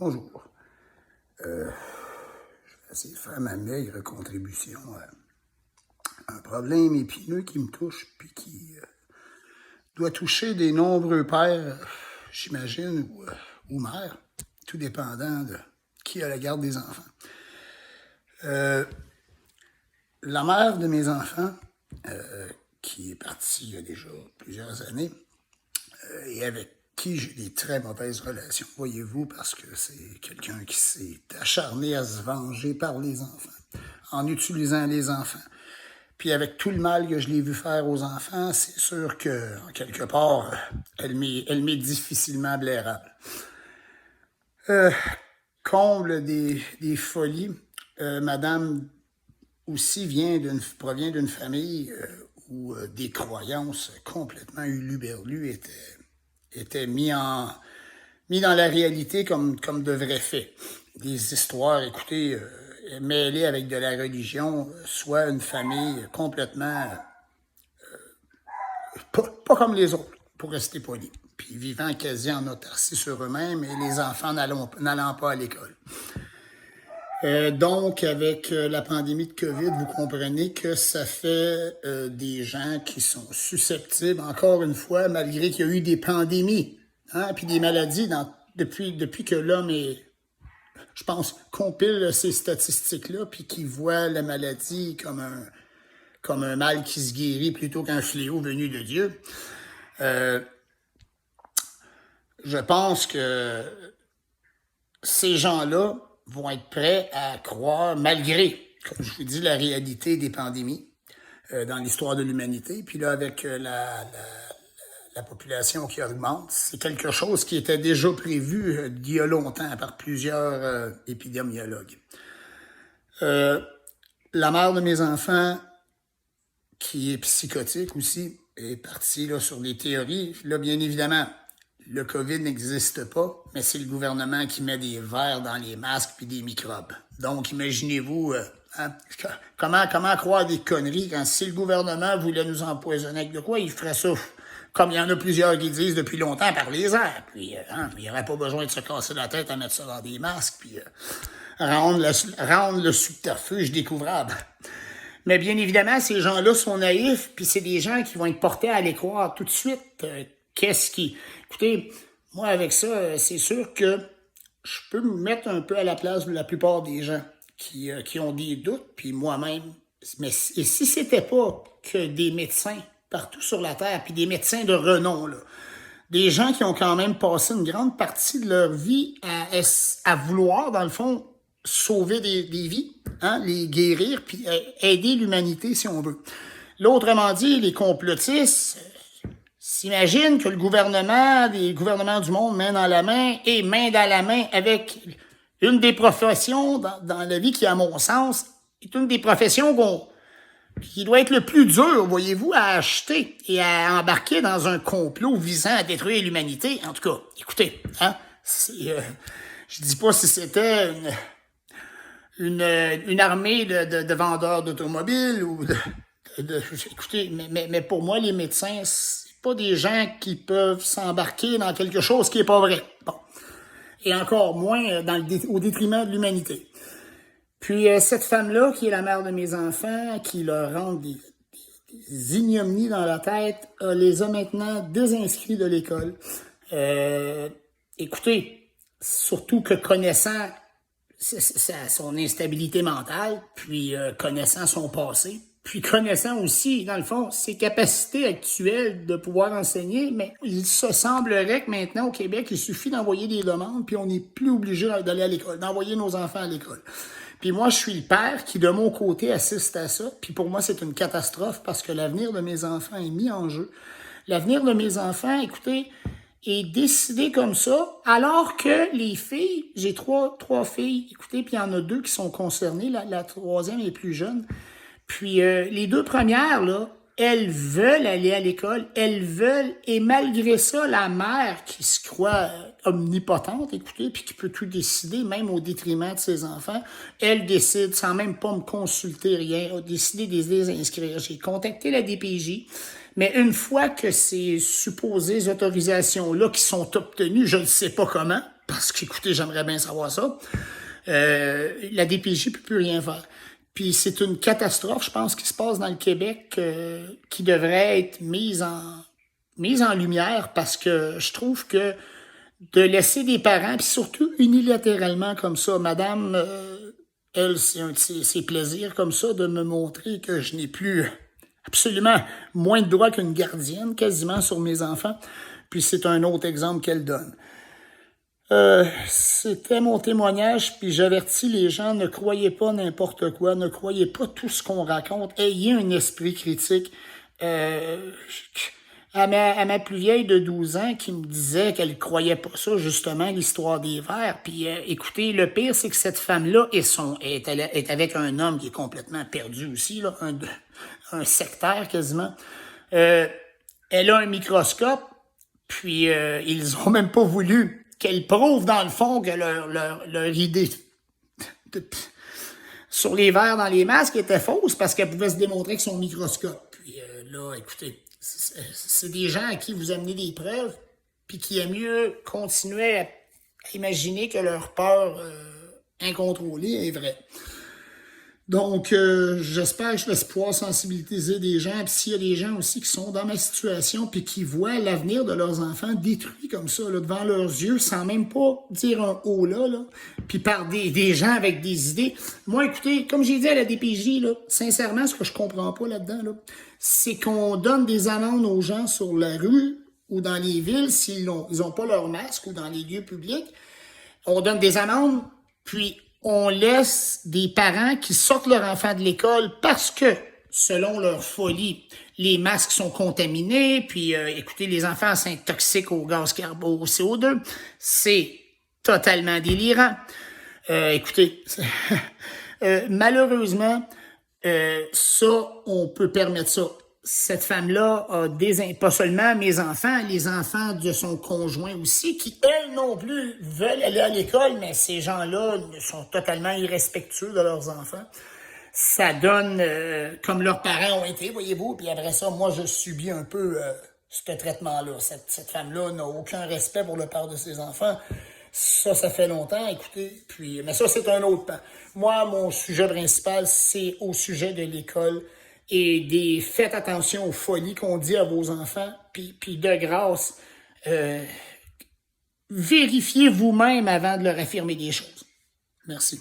Bonjour. Je vais essayer de faire ma maigre contribution à un problème épineux qui me touche puis qui doit toucher des nombreux pères, j'imagine, ou mères, tout dépendant de qui a la garde des enfants. La mère de mes enfants, qui est partie il y a déjà plusieurs années, et avec qui j'ai des très mauvaises relations, voyez-vous, parce que c'est quelqu'un qui s'est acharné à se venger par les enfants, en utilisant les enfants. Puis avec tout le mal que je l'ai vu faire aux enfants, c'est sûr que, en quelque part, elle m'est difficilement blairable. Comble des folies, madame aussi provient d'une famille où des croyances complètement huluberlues étaient mis dans la réalité comme de vrais faits. Des histoires, écoutez, mêlées avec de la religion, soit une famille complètement pas comme les autres, pour rester poli, puis vivant quasi en autarcie sur eux-mêmes et les enfants n'allant pas à l'école. Donc, avec la pandémie de COVID, vous comprenez que ça fait des gens qui sont susceptibles, encore une fois, malgré qu'il y a eu des pandémies, puis des maladies depuis que l'homme je pense, compile ces statistiques-là, puis qu'il voit la maladie comme un mal qui se guérit plutôt qu'un fléau venu de Dieu. Je pense que ces gens-là vont être prêts à croire, malgré, comme je vous dis, la réalité des pandémies dans l'histoire de l'humanité. Puis là, avec la population qui augmente, c'est quelque chose qui était déjà prévu d'il y a longtemps par plusieurs épidémiologues. La mère de mes enfants, qui est psychotique aussi, est partie là, sur des théories. Là, bien évidemment, le COVID n'existe pas, mais c'est le gouvernement qui met des verres dans les masques puis des microbes. Donc, imaginez-vous, comment croire des conneries quand si le gouvernement voulait nous empoisonner avec de quoi, il ferait ça, comme il y en a plusieurs qui disent depuis longtemps, par les airs. Puis, il n'y aurait pas besoin de se casser la tête à mettre ça dans des masques, puis rendre le subterfuge découvrable. Mais bien évidemment, ces gens-là sont naïfs, puis c'est des gens qui vont être portés à les croire tout de suite. Écoutez, moi, avec ça, c'est sûr que je peux me mettre un peu à la place de la plupart des gens qui ont des doutes, puis moi-même. Et si c'était pas que des médecins partout sur la Terre, puis des médecins de renom, là, des gens qui ont quand même passé une grande partie de leur vie à vouloir, dans le fond, sauver des vies, les guérir, puis aider l'humanité, si on veut. Là, autrement dit, les complotistes s'imaginent que les gouvernements du monde, main dans la main avec une des professions dans la vie qui, à mon sens, est une des professions qui doit être le plus dur, voyez-vous, à acheter et à embarquer dans un complot visant à détruire l'humanité. En tout cas, écoutez, je dis pas si c'était une armée de vendeurs d'automobiles ou écoutez, mais pour moi, les médecins, c'est pas des gens qui peuvent s'embarquer dans quelque chose qui est pas vrai. Bon. Et encore moins au détriment de l'humanité. Puis cette femme-là, qui est la mère de mes enfants, qui leur rend des ignominies dans la tête, les a maintenant désinscrits de l'école. Écoutez, surtout que connaissant son instabilité mentale, puis connaissant son passé, puis connaissant aussi, dans le fond, ses capacités actuelles de pouvoir enseigner, mais il se semblerait que maintenant, au Québec, il suffit d'envoyer des demandes, puis on n'est plus obligé d'aller à l'école, d'envoyer nos enfants à l'école. Puis moi, je suis le père qui, de mon côté, assiste à ça, puis pour moi, c'est une catastrophe parce que l'avenir de mes enfants est mis en jeu. L'avenir de mes enfants, écoutez, est décidé comme ça, alors que les filles, j'ai trois filles, écoutez, puis il y en a 2 qui sont concernées, la troisième est plus jeune. Puis les 2 premières, là, elles veulent aller à l'école, et malgré ça, la mère qui se croit omnipotente, écoutez, puis qui peut tout décider, même au détriment de ses enfants, elle décide, sans même pas me consulter rien, a décidé de les inscrire. J'ai contacté la DPJ, mais une fois que ces supposées autorisations-là qui sont obtenues, je ne sais pas comment, parce qu'écoutez, j'aimerais bien savoir ça. La DPJ ne peut plus rien faire. Puis c'est une catastrophe, je pense, qui se passe dans le Québec, qui devrait être mise en lumière, parce que je trouve que de laisser des parents, puis surtout unilatéralement comme ça, madame, elle, c'est un de ses plaisirs comme ça, de me montrer que je n'ai plus absolument moins de droits qu'une gardienne, quasiment, sur mes enfants. Puis c'est un autre exemple qu'elle donne. C'était mon témoignage, puis j'avertis les gens, ne croyez pas n'importe quoi, ne croyez pas tout ce qu'on raconte, ayez un esprit critique. À ma plus vieille de 12 ans qui me disait qu'elle croyait pas ça, justement, l'histoire des vers. Puis écoutez, le pire, c'est que cette femme-là est avec un homme qui est complètement perdu aussi, là, un sectaire quasiment. Elle a un microscope, puis ils ont même pas voulu qu'elle prouve, dans le fond, que leur idée sur les vers dans les masques était fausse, parce qu'elle pouvait se démontrer avec son microscope. Puis là, écoutez, c'est des gens à qui vous amenez des preuves, puis qui aiment mieux continuer à imaginer que leur peur incontrôlée est vraie. Donc, j'espère que je vais pouvoir sensibiliser des gens. Puis s'il y a des gens aussi qui sont dans ma situation puis qui voient l'avenir de leurs enfants détruit comme ça, là, devant leurs yeux, sans même pas dire un « oh » là, puis par des gens avec des idées. Moi, écoutez, comme j'ai dit à la DPJ, là, sincèrement, ce que je comprends pas là-dedans, là, c'est qu'on donne des amendes aux gens sur la rue ou dans les villes s'ils ont pas leur masque, ou dans les lieux publics. On donne des amendes, puis on laisse des parents qui sortent leur enfant de l'école parce que, selon leur folie, les masques sont contaminés, puis écoutez, les enfants s'intoxiquent au gaz carbo, au CO2. C'est totalement délirant. Écoutez, malheureusement, ça, on peut permettre ça. Cette femme-là a pas seulement mes enfants, les enfants de son conjoint aussi, qui, elles non plus, veulent aller à l'école, mais ces gens-là sont totalement irrespectueux de leurs enfants. Ça donne comme leurs parents ont été, voyez-vous, puis après ça, moi, je subis un peu ce traitement-là. Cette femme-là n'a aucun respect pour le père de ses enfants. Ça fait longtemps, écoutez, mais ça, c'est un autre pan. Moi, mon sujet principal, c'est au sujet de l'école. Et faites attention aux folies qu'on dit à vos enfants, puis de grâce, vérifiez vous-même avant de leur affirmer des choses. Merci.